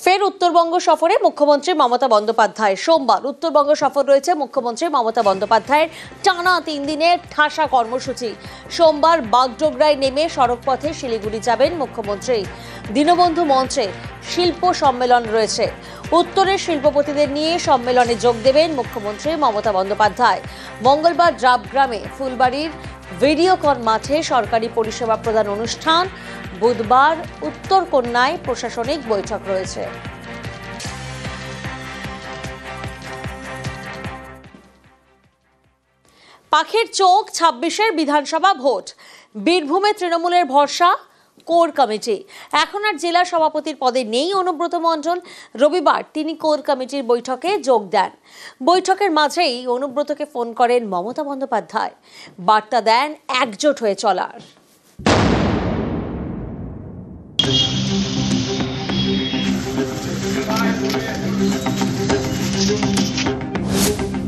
ফের উত্তরবঙ্গ সফরে মুখ্যমন্ত্রী মমতা বন্দ্যোপাধ্যায়। সোমবার উত্তরবঙ্গ সফর রয়েছে মুখ্যমন্ত্রী মমতা বন্দ্যোপাধ্যায়ের। টানা 3 দিনের ঠাসা কর্মসূচি। সোমবার বাগডোগরায় নেমে সড়কপথে শিলিগুড়ি যাবেন মুখ্যমন্ত্রী। দীনবন্ধু মঞ্চে শিল্প সম্মেলন রয়েছে। উত্তরের শিল্পপতিদের নিয়ে সম্মেলনে যোগ দেবেন মুখ্যমন্ত্রী মমতা বন্দ্যোপাধ্যায়। মঙ্গলবার ডাবগ্রামে ফুলবাড়ির ভিডিওকন মাঠে সরকারি পরিষেবা প্রদান অনুষ্ঠান। বুধবার উত্তরকন্যায় প্রশাসনিক বৈঠক রয়েছে। পাখির চোখ 26-এর বিধানসভা ভোট। বীরভূমে তৃণমূলের ভরসা কোর কমিটি। এখন আর জেলা সভাপতির পদে নেই অনুব্রত মণ্ডল। রবিবার তিনি কোর কমিটির বৈঠকে যোগ দেন। বৈঠকের মাঝেই অনুব্রতকে ফোন করেন মমতা বন্দ্যোপাধ্যায়। বার্তা দেন একজোট হয়ে চলার।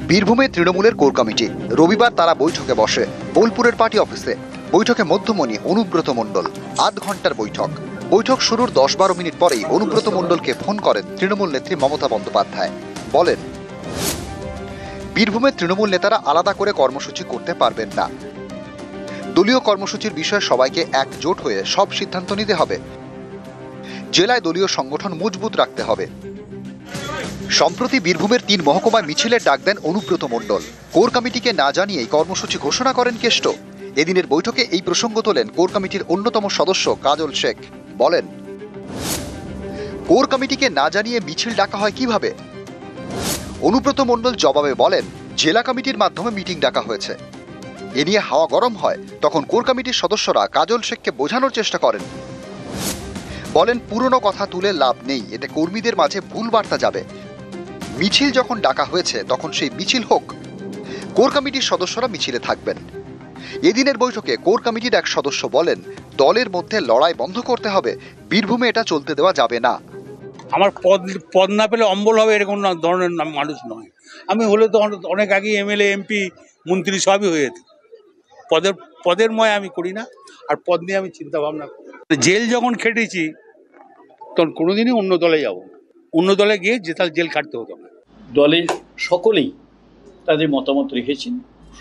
বীরভূমে তৃণমূলের কোর কমিটি। রবিবার তারা বৈঠকে বসে বোলপুরের পার্টি অফিসে। বৈঠকে মধ্যমণি অনুব্রত মণ্ডল। আধ ঘন্টার বৈঠক। বৈঠক শুরুর 10-12 মিনিট পরেই অনুব্রত মণ্ডলকে ফোন করেন তৃণমূল নেত্রী মমতা বন্দ্যোপাধ্যায়। বলেন, বীরভূমের তৃণমূল নেতারা আলাদা করে কর্মসূচি করতে পারবেন না। দলীয় কর্মসূচির বিষয়ে সবাইকে একজোট হয়ে সব সিদ্ধান্ত নিতে হবে। জেলায় দলীয় সংগঠন মজবুত রাখতে হবে। সম্প্রতি বীরভূমের 3 মহকুমায় মিছিলের ডাক দেন অনুব্রত মণ্ডল। কোর কমিটিকে না জানিয়েই কর্মসূচি ঘোষণা করেন কেষ্ট। এদিনের বৈঠকে এই প্রসঙ্গ তোলেন কোর কমিটির অন্যতম সদস্য কাজল শেখ। বলেন, কোর কমিটিকে না জানিয়ে মিছিল ডাকা হয় কিভাবে? অনুব্রত মণ্ডল জবাবে বলেন, জেলা কমিটির মাধ্যমে মিটিং ডাকা হয়েছে। এ নিয়ে হাওয়া গরম হয়। তখন কোর কমিটির সদস্যরা কাজল শেখকে বোঝানোর চেষ্টা করেন। বলেন, পুরনো কথা তুলে লাভ নেই, এতে কর্মীদের মাঝে ভুল বার্তা যাবে। মিছিল যখন ডাকা হয়েছে তখন সেই মিছিল হোক। কোর কমিটির সদস্যরা মিছিলে থাকবেন। এদিনের বৈঠকে কোর কমিটির এক সদস্য বলেন, দলের মধ্যে লড়াই বন্ধ করতে হবে। বীরভূমে এটা চলতে দেওয়া যাবে না। আমার পদ না পেলে অম্বল হবে এরকম ধরনের মানুষ নয়। আমি হলে তো অনেক আগে এমএলএ, এমপি, মন্ত্রী সবই হয়ে যেত। পদের ময় আমি করি না, আর পদ নিয়ে আমি চিন্তা ভাবনা করি। জেল যখন খেটেছি তখন কোনোদিনই অন্য দলে যাব। অন্য দলে গিয়ে জেল খাটতে হতো না। দলের সকলেই তাদের মতামত রেখেছেন,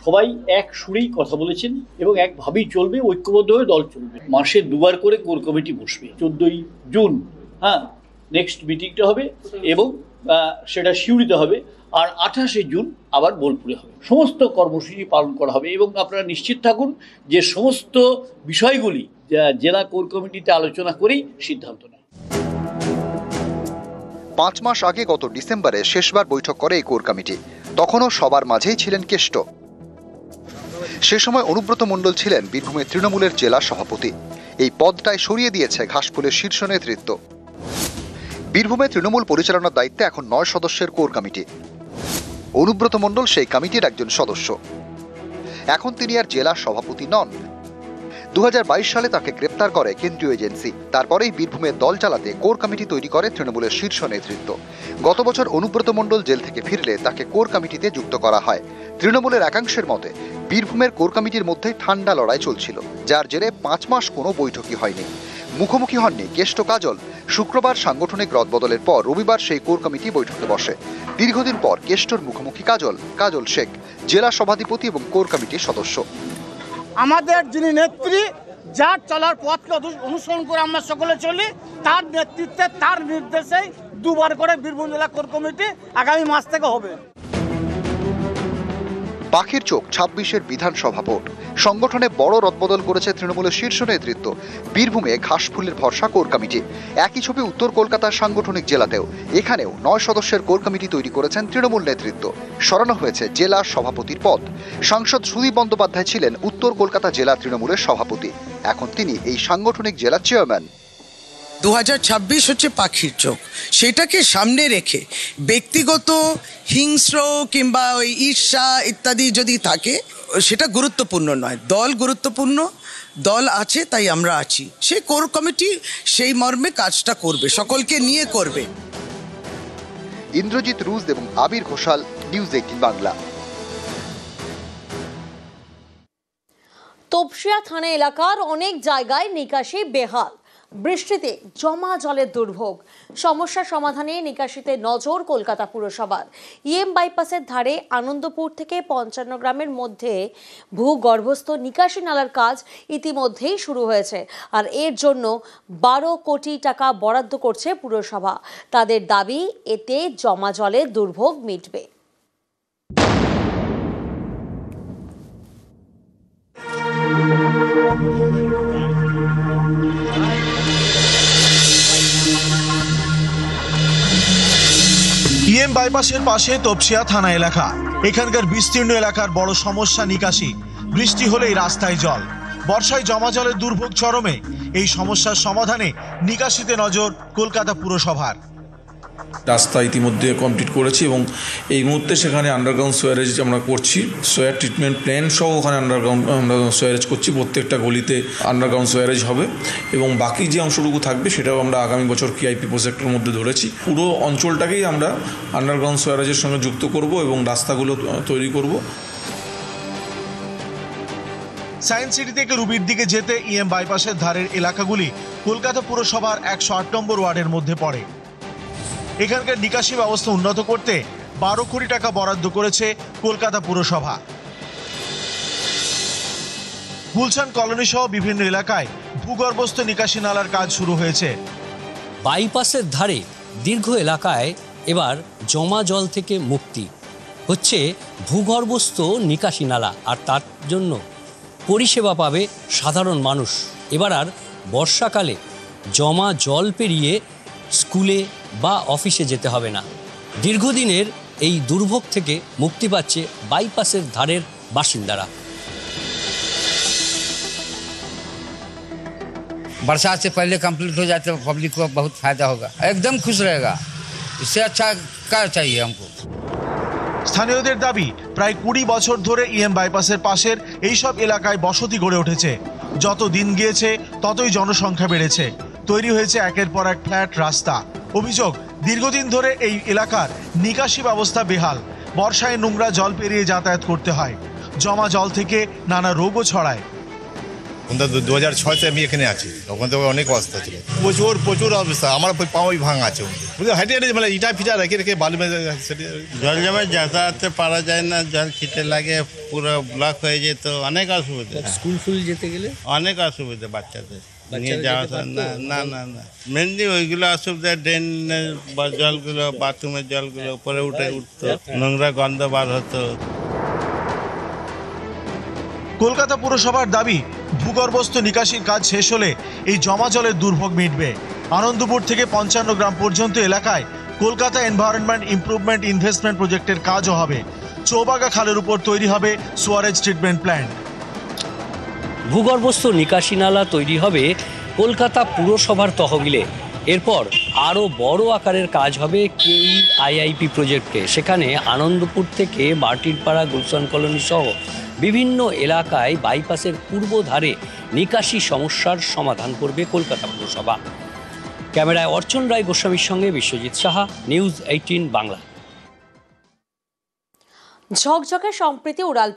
সবাই এক সুরেই কথা বলেছেন এবং একভাবেই চলবে, ঐক্যবদ্ধ হয়ে দল চলবে। মাসে 2বার করে কোর কমিটি বসবে। 14ই জুন নেক্সট মিটিংটা হবে এবং সেটা সিউড়িতে হবে, আর 28শে জুন আবার বোলপুরে হবে। সমস্ত কর্মসূচি পালন করা হবে এবং আপনারা নিশ্চিত থাকুন যে সমস্ত বিষয়গুলি জেলা কোর কমিটিতে আলোচনা করেই সিদ্ধান্ত নেয়। 5 মাস আগে গত ডিসেম্বরে শেষবার বৈঠক করে এই কোর কমিটি। তখনও সবার মাঝেই ছিলেন কেষ্ট। সে সময় অনুব্রত মণ্ডল ছিলেন বীরভূমের তৃণমূলের জেলা সভাপতি। এই পদটাই সরিয়ে দিয়েছে ঘাসফুলের শীর্ষ নেতৃত্ব। বীরভূমে তৃণমূল পরিচালনার দায়িত্বে এখন 9 সদস্যের কোর কমিটি। অনুব্রত মণ্ডল সেই কমিটির একজন সদস্য। এখন তিনি আর জেলা সভাপতি নন। 2022 সালে তাকে গ্রেপ্তার করে কেন্দ্রীয় এজেন্সি। তারপরেই বীরভূমের দল চালাতে কোর কমিটি তৈরি করে তৃণমূলের শীর্ষ নেতৃত্ব। গত বছর অনুব্রত মণ্ডল জেল থেকে ফিরলে তাকে কোর কমিটিতে যুক্ত করা হয়। তৃণমূলের একাংশের মতে বীরভূমের কোর কমিটির মধ্যে ঠান্ডা লড়াই চলছিল, যার জেরে 5 মাস কোনো বৈঠকই হয়নি। মুখোমুখি হননি কেষ্ট কাজল। শুক্রবার সাংগঠনিক রদবদলের পর রবিবার সেই কোর কমিটি বৈঠকে বসে। দীর্ঘদিন পর কেষ্টর মুখোমুখি কাজল শেখ, জেলা সভাধিপতি এবং কোর কমিটির সদস্য। আমাদের যিনি নেত্রী, যার চলার পথকে অনুসরণ করে আমরা সকলে চলি, তার নেতৃত্বে তার নির্দেশেই 2বার করে বীরভূম জেলা কোর কমিটি আগামী মাস থেকে হবে। পাখির চোখ 26-এর বিধানসভা ভোট। সংগঠনে বড় রদবদল করেছে তৃণমূলের শীর্ষ নেতৃত্ব। বীরভূমে ঘাসফুলের ভরসা কোর কমিটি। একই ছবি উত্তর কলকাতার সাংগঠনিক জেলাতেও। এখানেও 9 সদস্যের কোর কমিটি তৈরি করেছেন তৃণমূল নেতৃত্ব। সরানো হয়েছে জেলা সভাপতির পদ। সাংসদ সুদীপ বন্দ্যোপাধ্যায় ছিলেন উত্তর কলকাতা জেলা তৃণমূলের সভাপতি। এখন তিনি এই সাংগঠনিক জেলা চেয়ারম্যান। 2026 হচ্ছে পাখির চোখ। সেটাকে সামনে রেখে ব্যক্তিগত হিংস্র কিংবা ওই ঈর্ষা ইত্যাদি যদি থাকে, সেটা গুরুত্বপূর্ণ নয়। দল গুরুত্বপূর্ণ, দল আছে তাই আমরা আছি। সেই কোর কমিটি সেই মর্মে কাজটা করবে, সকলকে নিয়ে করবে। ইন্দ্রজিৎ রুজ এবং আবির ঘোষাল, নিউজ 18 বাংলা। তপসিয়া থানা এলাকার অনেক জায়গায় নিকাশি বেহাল। বৃষ্টিতে জমা জলের দুর্ভোগ, সমস্যা সমাধানে নিকাশিতে নজর কলকাতা পুরসভার। বাইপাসের ধারে আনন্দপুর থেকে 55 গ্রামের মধ্যে ভূগর্ভস্থ নিকাশি নালার কাজ ইতিমধ্যেই শুরু হয়েছে, আর এর জন্য 12 কোটি টাকা বরাদ্দ করছে পুরসভা। তাদের দাবি, এতে জমা জলের দুর্ভোগ মিটবে। বাইপাসের পাশে তপসিয়া থানা এলাকা। এখানকার বিস্তীর্ণ এলাকার বড় সমস্যা নিকাশি। বৃষ্টি হলেই রাস্তায় জল, বর্ষায় জমা জলের দুর্ভোগ চরমে। এই সমস্যার সমাধানে নিকাশিতে নজর কলকাতা পুরসভার। রাস্তা ইতিমধ্যে কমপ্লিট করেছি এবং এই মুহূর্তে সেখানে আন্ডারগ্রাউন্ড সোয়ারেজ আমরা করছি। সোয়ার ট্রিটমেন্ট প্ল্যান সহ ওখানে আন্ডারগ্রাউন্ড সোয়ারেজ করছি। প্রত্যেকটা গলিতে আন্ডারগ্রাউন্ড সোয়ারেজ হবে এবং বাকি যে অংশটুকু থাকবে সেটাও আমরা আগামী বছর কিআইপি প্রজেক্টের মধ্যে ধরেছি। পুরো অঞ্চলটাকেই আমরা আন্ডারগ্রাউন্ড সোয়ারেজের সঙ্গে যুক্ত করব এবং রাস্তাগুলো তৈরি করব। সায়েন্স সিটি থেকে রুবির দিকে যেতে বাইপাসের ধারের এলাকাগুলি কলকাতা পুরসভার 108 নম্বর ওয়ার্ডের মধ্যে পড়ে। এখানকার নিকাশি ব্যবস্থা উন্নত করতে 12 কোটি টাকা বরাদ্দ করেছে কলকাতা পুরসভা। গুলশান কলোনি সহ বিভিন্ন এলাকায় ভূগর্ভস্থ নিকাশি নালার কাজ শুরু হয়েছে। বাইপাসের ধারে দীর্ঘ এলাকায় এবার জমা জল থেকে মুক্তি হচ্ছে ভূগর্ভস্থ নিকাশি নালা, আর তার জন্য পরিষেবা পাবে সাধারণ মানুষ। এবার আর বর্ষাকালে জমা জল পেরিয়ে স্কুলে বা অফিসে যেতে হবে না। দীর্ঘদিনের এই দুর্ভোগ থেকে মুক্তি পাচ্ছে বাইপাসের ধারের বাসিন্দারা। बरसात से पहले कंप्लीट हो जाए तो पब्लिक को बहुत फायदा होगा, एकदम खुश रहेगा। इससे अच्छा क्या चाहिए हमको। স্থানীয়দের দাবি, প্রায় 20 বছর ধরে বাইপাসের পাশের এইসব এলাকায় বসতি গড়ে উঠেছে। যত দিন গিয়েছে ততই জনসংখ্যা বেড়েছে, তৈরি হয়েছে একের পর এক ফ্ল্যাট, রাস্তা। অভিযোগ, দীর্ঘদিন ধরে এই এলাকার নিকাশি ব্যবস্থা বেহাল। বর্ষায় নোংরা জল পেরিয়ে যাতায়াত করতে হয়। জমা জল থেকে নানা রোগও ছড়ায়। 2006 আমি এখানে আছি, তখন তো অনেক অবস্থা ছিল, প্রচুর অবস্থা। আমার পাওয়াই ভাঙা আছে, হাঁটিয়ে মানে ইটা ফিটা রেখে রেখে বালু জল জমে যাতায়াতে পারা যায় না, জল ছিটে লাগে, পুরো ব্লক হয়ে যেত, অনেক অসুবিধা। স্কুল ফুল যেতে গেলে অনেক অসুবিধা বাচ্চাদের নিয়ে যাওয়া। না না না, মেনলি ওইগুলো অসুবিধা। ড্রেনের জলগুলো, বাথরুমের জলগুলো উপরে উঠতো, নোংরা গন্ধ বার হতো। কলকাতা পুরসভার দাবি, ভূগর্ভস্থ নিকাশির কাজ শেষ হলে এই জমা জলের দুর্ভোগ মিটবে। আনন্দপুর থেকে 55 গ্রাম পর্যন্ত এলাকায় কলকাতা এনভায়রনমেন্ট ইমপ্রুভমেন্ট ইনভেস্টমেন্ট প্রজেক্টের কাজও হবে। চৌবাগা খালের উপর তৈরি হবে সোয়ারেজ ট্রিটমেন্ট প্ল্যান্ট। ভূগর্ভস্থ নিকাশি নালা তৈরি হবে কলকাতা পুরসভার তহবিলে। এরপর আরও বড় আকারের কাজ হবে কেইআইআইপি প্রজেক্টে। সেখানে আনন্দপুর থেকে মার্টিরপাড়া, গুলশান কলোনি সহ বিভিন্ন এলাকায় বাইপাসের পূর্ব ধারে নিকাশি সমস্যার সমাধান করবে কলকাতা পুরসভা। ক্যামেরায় অর্চন রায় গোস্বামীর সঙ্গে বিশ্বজিৎ সাহা, নিউজ 18 বাংলা। ঝকঝকে সম্প্রীতি উড়াল